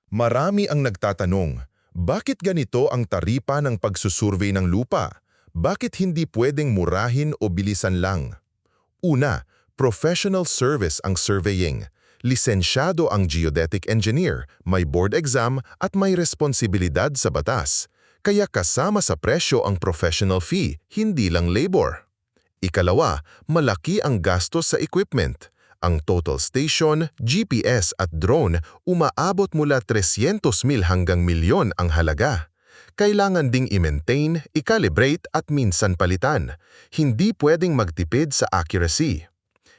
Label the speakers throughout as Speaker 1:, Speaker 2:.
Speaker 1: Marami ang nagtatanong, bakit ganito ang taripa ng pagsusurvey ng lupa? Bakit hindi pwedeng murahin o bilisan lang? Una, professional service ang surveying. Lisensyado ang geodetic engineer, may board exam at may responsibilidad sa batas. Kaya kasama sa presyo ang professional fee, hindi lang labor. Ikalawa, malaki ang gastos sa equipment. Ang total station, GPS at drone umaabot mula 300,000 hanggang milyon ang halaga. Kailangan ding i-maintain, i-calibrate at minsan palitan. Hindi pwedeng magtipid sa accuracy.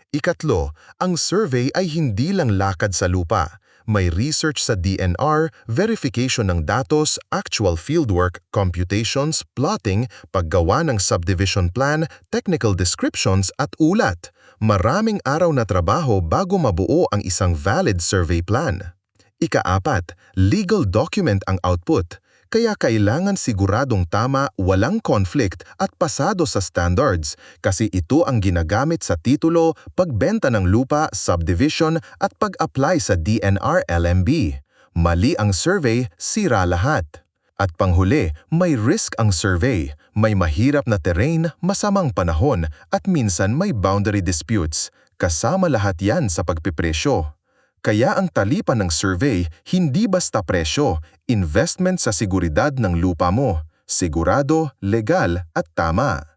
Speaker 1: Ikatlo, ang survey ay hindi lang lakad sa lupa. May research sa DNR, verification ng datos, actual fieldwork, computations, plotting, paggawa ng subdivision plan, technical descriptions at ulat. Maraming araw na trabaho bago mabuo ang isang valid survey plan. Ikaapat, legal document ang output. Kaya kailangan siguradong tama, walang conflict at pasado sa standards kasi ito ang ginagamit sa titulo, pagbenta ng lupa, subdivision at pag-apply sa DNR LMB. Mali ang survey, sira lahat. At panghuli, may risk ang survey. May mahirap na terrain, masamang panahon at minsan may boundary disputes. Kasama lahat yan sa pagpipresyo. Kaya ang talipan ng survey, hindi basta presyo, investment sa seguridad ng lupa mo. Sigurado, legal at tama.